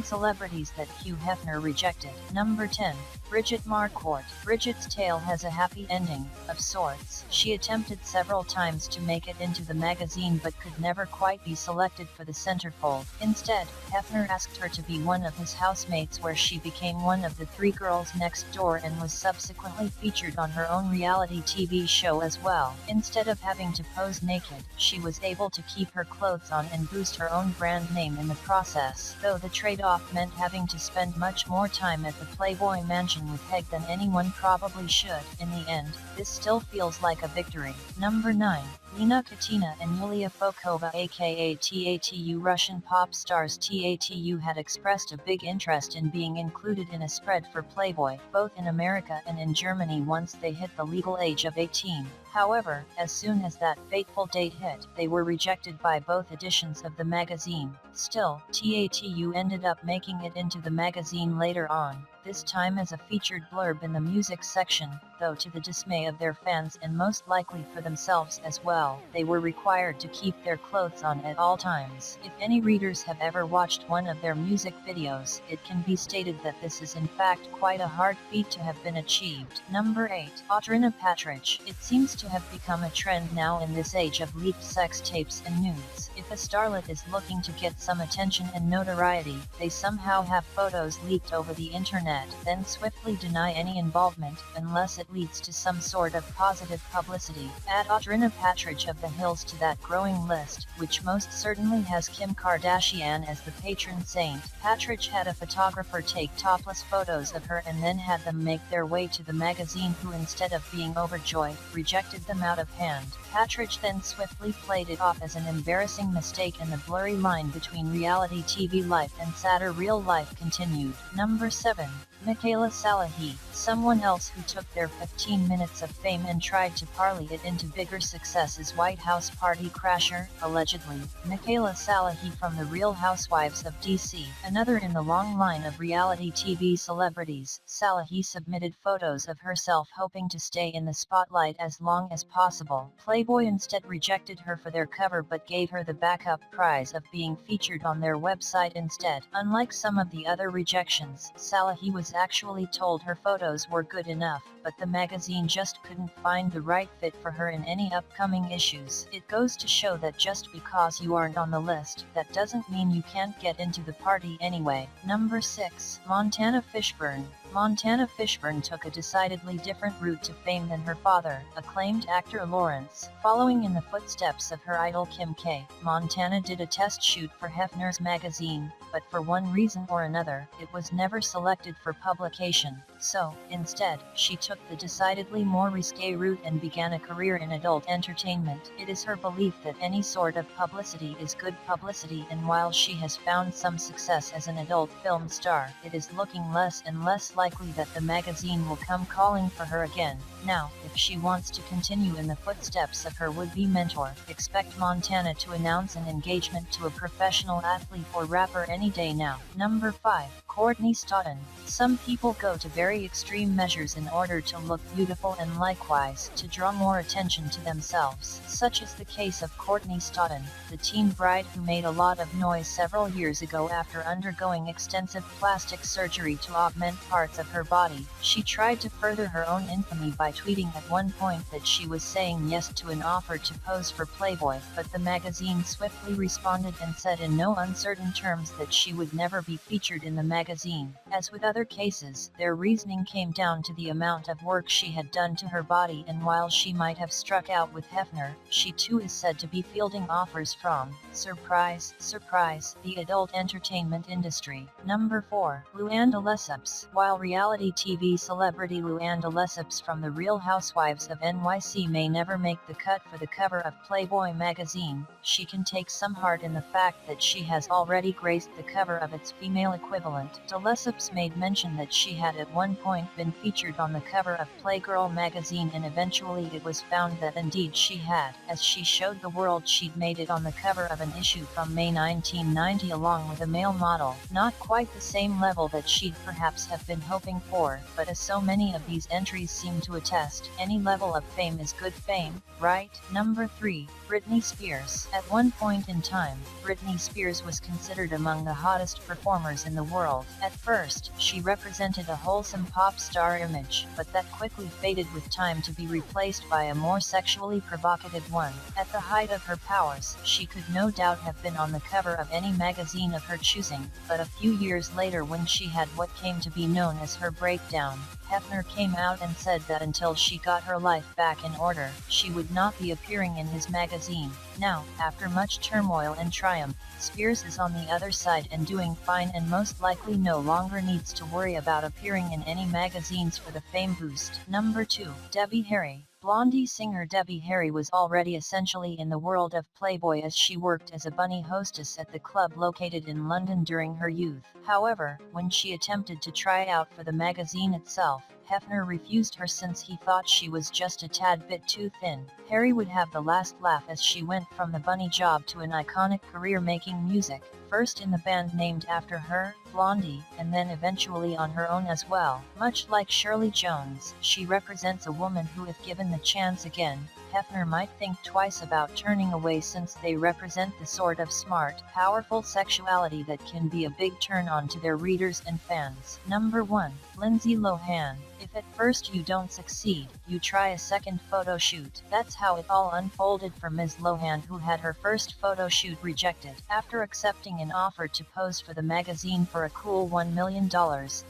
celebrities that Hugh Hefner rejected. Number 10. Bridget Marquardt. Bridget's tale has a happy ending, of sorts. She attempted several times to make it into the magazine but could never quite be selected for the centerfold. Instead, Hefner asked her to be one of his housemates, where she became one of the 3 girls next door and was subsequently featured on her own reality TV show as well. Instead of having to pose naked, she was able to keep her clothes on and boost her own brand name in the process, though the trade-off meant having to spend much more time at the Playboy Mansion with Peg than anyone probably should. In the end, this still feels like a victory. Number 9. Lena, Katina and Yulia Volkova aka t.a.T.u. Russian pop stars t.a.T.u had expressed a big interest in being included in a spread for Playboy, both in America and in Germany once they hit the legal age of 18. However, as soon as that fateful date hit, they were rejected by both editions of the magazine. Still, t.a.T.u ended up making it into the magazine later on, this time as a featured blurb in the music section, though to the dismay of their fans and most likely for themselves as well. They were required to keep their clothes on at all times. If any readers have ever watched one of their music videos, it can be stated that this is in fact quite a hard feat to have been achieved. Number 8. Audrina Patridge. It seems to have become a trend now in this age of leaked sex tapes and nudes. If a starlet is looking to get some attention and notoriety, they somehow have photos leaked over the internet, then swiftly deny any involvement, unless it leads to some sort of positive publicity. Add Audrina Patridge of the Hills to that growing list, which most certainly has Kim Kardashian as the patron saint. Patridge had a photographer take topless photos of her and then had them make their way to the magazine, who instead of being overjoyed, rejected them out of hand. Patridge then swiftly played it off as an embarrassing mistake, and the blurry line between reality TV life and sadder real life continued. Number 7. Michaele Salahi. Someone else who took their 15 minutes of fame and tried to parlay it into bigger success is White House party crasher, allegedly, Michaele Salahi from the Real Housewives of DC. Another in the long line of reality TV celebrities, Salahi submitted photos of herself hoping to stay in the spotlight as long as possible. Playboy instead rejected her for their cover but gave her the backup prize of being featured on their website instead. Unlike some of the other rejections, Salahi was actually told her photos were good enough, but the magazine just couldn't find the right fit for her in any upcoming issues. It goes to show that just because you aren't on the list, that doesn't mean you can't get into the party anyway. Number 6. Montana Fishburne. Montana Fishburne took a decidedly different route to fame than her father, acclaimed actor Lawrence. Following in the footsteps of her idol Kim K, Montana did a test shoot for Hefner's magazine, but for one reason or another, it was never selected for publication. So, instead, she took the decidedly more risque route and began a career in adult entertainment. It is her belief that any sort of publicity is good publicity, and while she has found some success as an adult film star, it is looking less and less likely that the magazine will come calling for her again. Now, if she wants to continue in the footsteps of her would-be mentor, expect Montana to announce an engagement to a professional athlete or rapper any day now. Number 5. Courtney Stodden. Some people go to very extreme measures in order to look beautiful and likewise to draw more attention to themselves. Such is the case of Courtney Stodden, the teen bride who made a lot of noise several years ago after undergoing extensive plastic surgery to augment parts of her body. She tried to further her own infamy by tweeting at one point that she was saying yes to an offer to pose for Playboy, but the magazine swiftly responded and said in no uncertain terms that she would never be featured in the magazine. As with other cases, their reasoning came down to the amount of work she had done to her body, and while she might have struck out with Hefner, she too is said to be fielding offers from, surprise, surprise, the adult entertainment industry. Number 4. Luann De Lesseps. While reality TV celebrity Luann De Lesseps from the Real Housewives of NYC may never make the cut for the cover of Playboy magazine, she can take some heart in the fact that she has already graced the cover of its female equivalent. De Lesseps made mention that she had at one point been featured on the cover of Playgirl magazine, and eventually it was found that indeed she had, as she showed the world she'd made it on the cover of an issue from May 1990 along with a male model. Not quite the same level that she'd perhaps have been hoping for, but as so many of these entries seem to test. Any level of fame is good fame, right? Number 3. Britney Spears. At one point in time, Britney Spears was considered among the hottest performers in the world. At first, she represented a wholesome pop star image, but that quickly faded with time to be replaced by a more sexually provocative one. At the height of her powers, she could no doubt have been on the cover of any magazine of her choosing, but a few years later, when she had what came to be known as her breakdown, Hefner came out and said that until she got her life back in order, she would not be appearing in his magazine. Now, after much turmoil and triumph, Spears is on the other side and doing fine, and most likely no longer needs to worry about appearing in any magazines for the fame boost. Number 2. Debbie Harry. Blondie singer Debbie Harry was already essentially in the world of Playboy, as she worked as a bunny hostess at the club located in London during her youth. However, when she attempted to try out for the magazine itself, Hefner refused her since he thought she was just a tad bit too thin. Harry would have the last laugh as she went from the bunny job to an iconic career making music, first in the band named after her, Blondie, and then eventually on her own as well. Much like Shirley Jones, she represents a woman who, if given the chance again, Hefner might think twice about turning away, since they represent the sort of smart, powerful sexuality that can be a big turn on to their readers and fans. Number 1. Lindsay Lohan. If at first you don't succeed, you try a second photo shoot. That's how it all unfolded for Ms. Lohan, who had her first photo shoot rejected. After accepting an offer to pose for the magazine for a cool $1 million,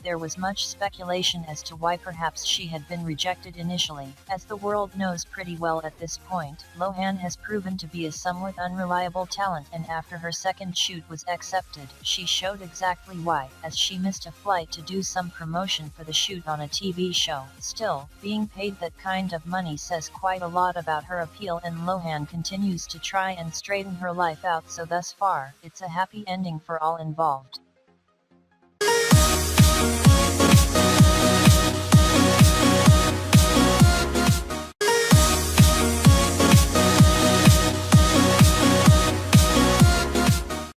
there was much speculation as to why perhaps she had been rejected initially. As the world knows pretty well at this point, Lohan has proven to be a somewhat unreliable talent, and after her second shoot was accepted, she showed exactly why, as she missed a flight to do some promotion for the shoot on a TV show. Still, being paid that kind of money says quite a lot about her appeal, and Lohan continues to try and straighten her life out, so thus far, it's a happy ending for all involved.